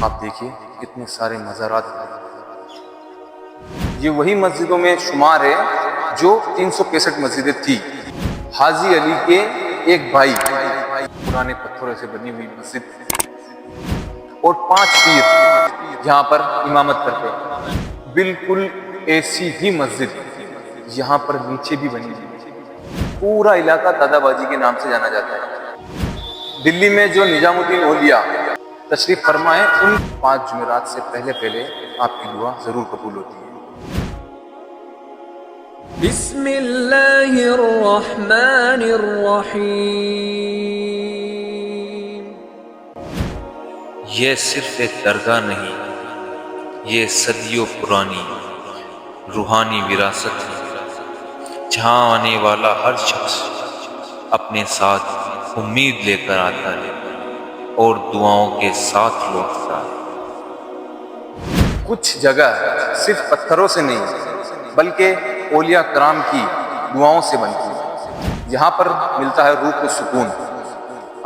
आप देखिए कितने सारे मज़ारात हैं। ये वही मस्जिदों में शुमार है जो 365 मस्जिदें थी। हाजी अली के एक भाई, पुराने पत्थरों से बनी हुई मस्जिद और 5 पीर यहाँ पर इमामत करते हैं। बिल्कुल ऐसी ही मस्जिद यहाँ पर नीचे भी बनी है। पूरा इलाका दादाबाजी के नाम से जाना जाता है। दिल्ली में जो निजामुद्दीन औलिया तशरीफ फरमा है, उन 5 जुमेरात से पहले आपकी दुआ जरूर कबूल होती है। बिस्मिल्लाहिर्रहमानिर्रहीम। ये सिर्फ एक दरगाह नहीं, ये सदियों पुरानी रूहानी विरासत है, जहाँ आने वाला हर शख्स अपने साथ उम्मीद लेकर आता है और दुआओं के साथ लौटता है। कुछ जगह सिर्फ पत्थरों से नहीं बल्कि औलिया कराम की दुआओं से बनती है। यहाँ पर मिलता है रूह को सुकून।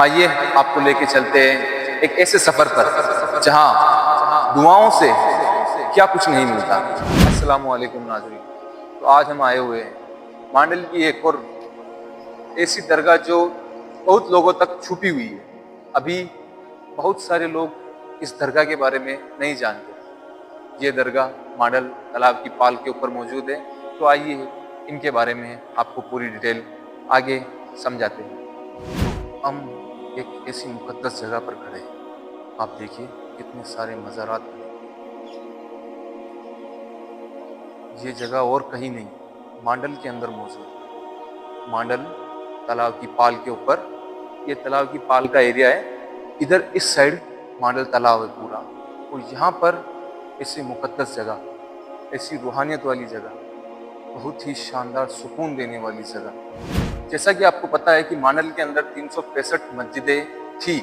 आइए आपको लेके चलते हैं एक ऐसे सफर पर जहाँ दुआओं से क्या कुछ नहीं मिलता। अस्सलाम वालेकुम नाज़रीन। तो आज हम आए हुए हैं मांडल की एक और ऐसी दरगाह जो बहुत लोगों तक छुपी हुई है। अभी बहुत सारे लोग इस दरगाह के बारे में नहीं जानते। ये दरगाह मांडल तालाब की पाल के ऊपर मौजूद है। तो आइए इनके बारे में आपको पूरी डिटेल आगे समझाते हैं। हम एक ऐसी मुक़द्दस जगह पर खड़े हैं। आप देखिए कितने सारे मज़ारात हैं। ये जगह और कहीं नहीं, मांडल के अंदर मौजूद है। मांडल तालाब की पाल के ऊपर, ये तालाब की पाल का एरिया है। इधर इस साइड मांडल तालाब है पूरा। और यहाँ पर ऐसी मुक़द्दस जगह, ऐसी रूहानियत वाली जगह, बहुत ही शानदार सुकून देने वाली जगह। जैसा कि आपको पता है कि मांडल के अंदर 365 मस्जिदें थी।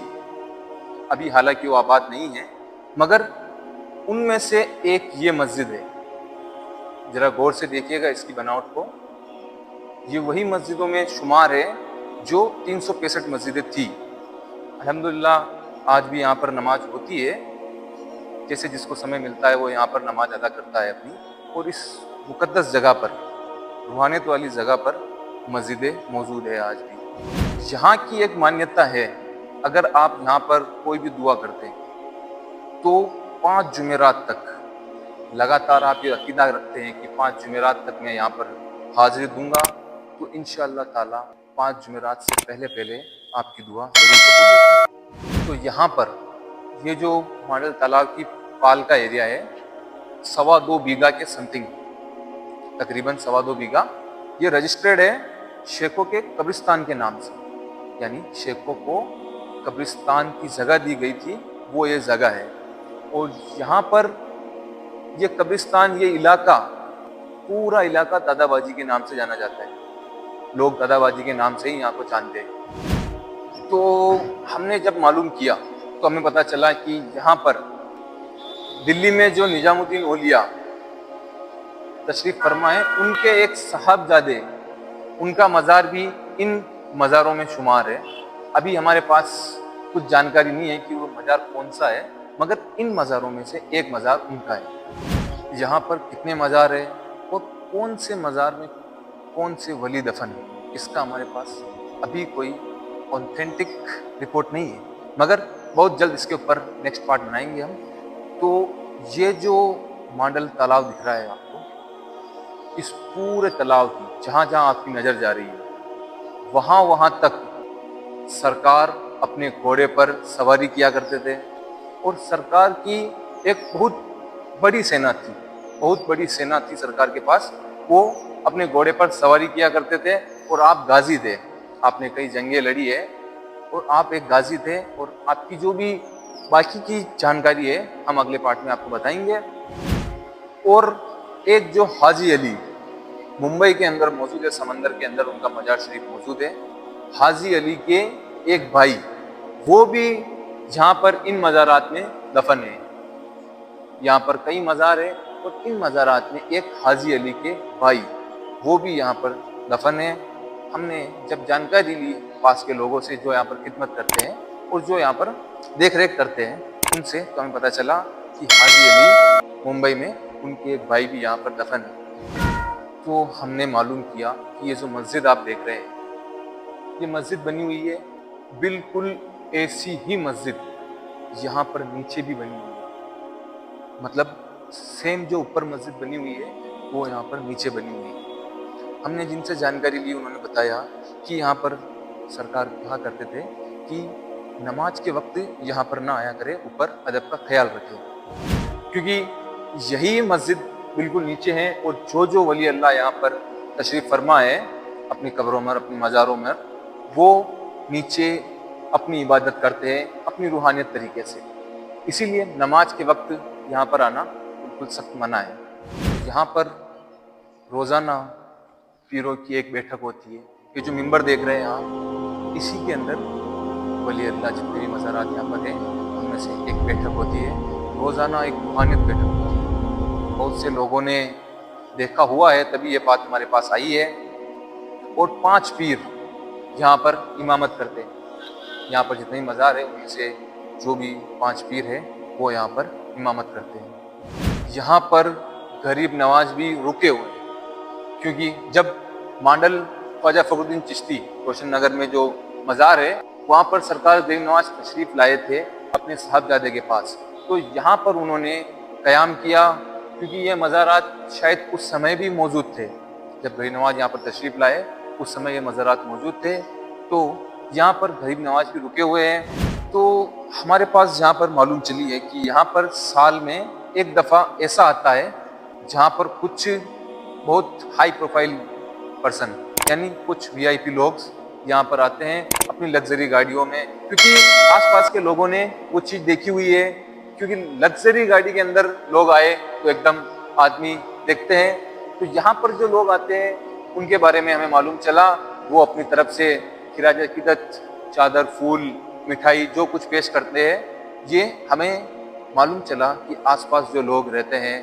अभी हालांकि वो आबाद नहीं है, मगर उनमें से एक ये मस्जिद है। जरा गौर से देखिएगा इसकी बनावट को। ये वही मस्जिदों में शुमार है जो 365 मस्जिदें थी। अल्हम्दुलिल्लाह आज भी यहाँ पर नमाज होती है। जैसे जिसको समय मिलता है वो यहाँ पर नमाज अदा करता है अपनी। और इस मुक़द्दस जगह पर, रूहानियत वाली जगह पर मस्जिदें मौजूद है आज भी। यहाँ की एक मान्यता है, अगर आप यहाँ पर कोई भी दुआ करते हैं तो 5 जुमेरात तक लगातार आप ये अकीदा रखते हैं कि 5 जुमेरात तक मैं यहाँ पर हाजिरी दूंगा, तो इंशाअल्लाह ताला 5 जुमेरात से पहले आपकी दुआ जरूर कबूल होगी। तो यहाँ पर ये जो मांडल तालाब की पाल का एरिया है, 2.25 बीघा के समथिंग, तकरीबन 2.25 बीघा, ये रजिस्टर्ड है शेखों के कब्रिस्तान के नाम से। यानी शेखों को कब्रिस्तान की जगह दी गई थी, वो ये जगह है। और यहाँ पर ये कब्रिस्तान, ये इलाका, पूरा इलाका दादाबाजी के नाम से जाना जाता है। लोग दादाबाजी के नाम से ही यहाँ को जानते हैं। तो हमने जब मालूम किया तो हमें पता चला कि यहाँ पर दिल्ली में जो निजामुद्दीन औलिया तशरीफ फरमा है, उनके एक साहबजादे, उनका मज़ार भी इन मज़ारों में शुमार है। अभी हमारे पास कुछ जानकारी नहीं है कि वो मज़ार कौन सा है, मगर इन मज़ारों में से एक मज़ार उनका है। यहाँ पर कितने मज़ार है और कौन से मज़ार में कौन से वली दफन है, इसका हमारे पास अभी कोई ऑथेंटिक रिपोर्ट नहीं है, मगर बहुत जल्द इसके ऊपर नेक्स्ट पार्ट बनाएंगे हम। तो ये जो मांडल तालाब दिख रहा है आपको, इस पूरे तालाब की जहाँ जहाँ आपकी नज़र जा रही है, वहाँ तक सरकार अपने घोड़े पर सवारी किया करते थे। और सरकार की एक बहुत बड़ी सेना थी, बहुत बड़ी सेना थी सरकार के पास। वो अपने घोड़े पर सवारी किया करते थे। और आप गाजी थे, आपने कई जंगें लड़ी है और आप एक गाजी थे। और आपकी जो भी बाकी की जानकारी है हम अगले पार्ट में आपको बताएंगे। और एक जो हाजी अली मुंबई के अंदर मौजूद है, समंदर के अंदर उनका मजार शरीफ मौजूद है। हाजी अली के एक भाई, वो भी जहाँ पर इन मज़ारात में दफन है। यहाँ पर कई मज़ार है और इन मज़ारात में एक हाजी अली के भाई, वो भी यहाँ पर दफन है। हमने जब जानकारी ली पास के लोगों से जो यहाँ पर खिदमत करते हैं और जो यहाँ पर देख रेख करते हैं, उनसे तो हमें पता चला कि हाजी अली मुंबई में उनके एक भाई भी यहाँ पर दफन है। तो हमने मालूम किया कि ये जो मस्जिद आप देख रहे हैं, ये मस्जिद बनी हुई है बिल्कुल ऐसी ही मस्जिद यहाँ पर नीचे भी बनी हुई है। मतलब सेम जो ऊपर मस्जिद बनी हुई है वो यहाँ पर नीचे बनी हुई है। हमने जिनसे जानकारी ली उन्होंने बताया कि यहाँ पर सरकार कहा करते थे कि नमाज के वक्त यहाँ पर ना आया करे, ऊपर अदब का ख्याल रखें, क्योंकि यही मस्जिद बिल्कुल नीचे है और जो वली अल्लाह यहाँ पर तशरीफ़ फरमा है अपनी कब्रों में, अपनी मज़ारों में, वो नीचे अपनी इबादत करते हैं अपनी रूहानियत तरीके से। इसीलिए नमाज के वक्त यहाँ पर आना बिल्कुल सख्त मना है। यहाँ पर रोज़ाना पीरों की एक बैठक होती है। ये जो मिंबर देख रहे हैं आप, इसी के अंदर वली अल्लाह जितने भी मज़ारात यहाँ पर हैं उनमें से एक बैठक होती है। रोज़ाना एक रूहानियत बैठक होती है। बहुत से लोगों ने देखा हुआ है, तभी ये बात हमारे पास आई है। और 5 पीर यहाँ पर इमामत करते हैं। यहाँ पर जितने भी मज़ार है उनमें से जो भी 5 पीर है वो यहाँ पर इमामत करते हैं। यहाँ पर गरीब नवाज भी रुके हुए हैं, क्योंकि जब मांडल ख्वाजा फखरुद्दीन चिश्ती रोशन नगर में जो मज़ार है वहाँ पर सरकार गरीब नवाज तशरीफ़ लाए थे अपने साहबजादे के पास, तो यहाँ पर उन्होंने क़याम किया, क्योंकि ये मज़ारात शायद उस समय भी मौजूद थे। जब गरीब नवाज यहाँ पर तशरीफ़ लाए उस समय ये मज़ारात मौजूद थे, तो यहाँ पर गरीब नवाज भी रुके हुए हैं। तो हमारे पास यहाँ पर मालूम चली है कि यहाँ पर साल में एक दफ़ा ऐसा आता है जहाँ पर कुछ बहुत हाई प्रोफाइल पर्सन यानी कुछ वीआईपी लोग यहाँ पर आते हैं अपनी लग्जरी गाड़ियों में, क्योंकि आसपास के लोगों ने वो चीज़ देखी हुई है। क्योंकि लग्जरी गाड़ी के अंदर लोग आए तो एकदम आदमी देखते हैं। तो यहाँ पर जो लोग आते हैं उनके बारे में हमें मालूम चला, वो अपनी तरफ से खिराज अकीदत, चादर, फूल, मिठाई जो कुछ पेश करते हैं। ये हमें मालूम चला कि आसपास जो लोग रहते हैं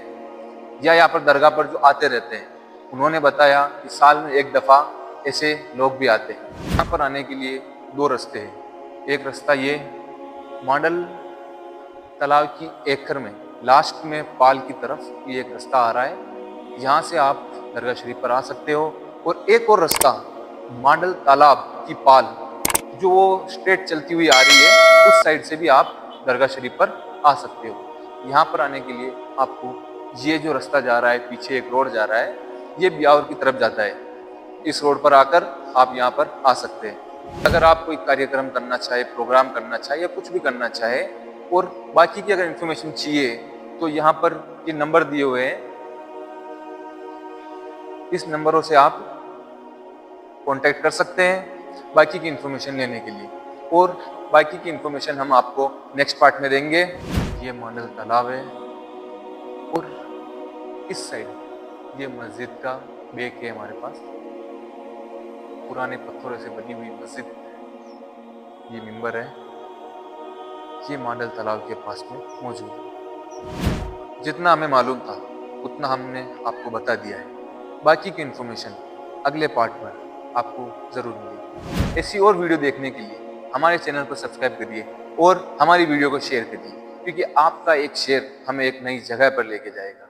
या यहाँ पर दरगाह पर जो आते रहते हैं, उन्होंने बताया कि साल में एक दफ़ा ऐसे लोग भी आते हैं। यहाँ पर आने के लिए 2 रास्ते हैं। एक रास्ता ये मांडल तालाब की एकर में लास्ट में पाल की तरफ ये एक रास्ता आ रहा है, यहाँ से आप दरगाह शरीफ पर आ सकते हो। और एक और रास्ता मांडल तालाब की पाल जो वो स्ट्रेट चलती हुई आ रही है, उस साइड से भी आप दरगाह शरीफ पर आ सकते हो। यहाँ पर आने के लिए आपको ये जो रास्ता जा रहा है, पीछे एक रोड जा रहा है, ये ब्यावर की तरफ जाता है। इस रोड पर आकर आप यहाँ पर आ सकते हैं। अगर आप कोई कार्यक्रम करना चाहे, प्रोग्राम करना चाहे या कुछ भी करना चाहे और बाकी की अगर इन्फॉर्मेशन चाहिए तो यहाँ पर ये नंबर दिए हुए हैं, इस नंबरों से आप कांटेक्ट कर सकते हैं बाकी की इन्फॉर्मेशन लेने के लिए। और बाकी की इन्फॉर्मेशन हम आपको नेक्स्ट पार्ट में देंगे। ये मांडल तालाब है और इस साइड ये मस्जिद का बेक है हमारे पास, पुराने पत्थरों से बनी हुई मस्जिद। ये मिंबर है, ये मांडल तालाब के पास में मौजूद है। जितना हमें मालूम था उतना हमने आपको बता दिया है। बाकी की इन्फॉर्मेशन अगले पार्ट में आपको ज़रूर मिलेगी। ऐसी और वीडियो देखने के लिए हमारे चैनल को सब्सक्राइब करिए और हमारी वीडियो को शेयर करिए, क्योंकि आपका एक शेयर हमें एक नई जगह पर लेके जाएगा।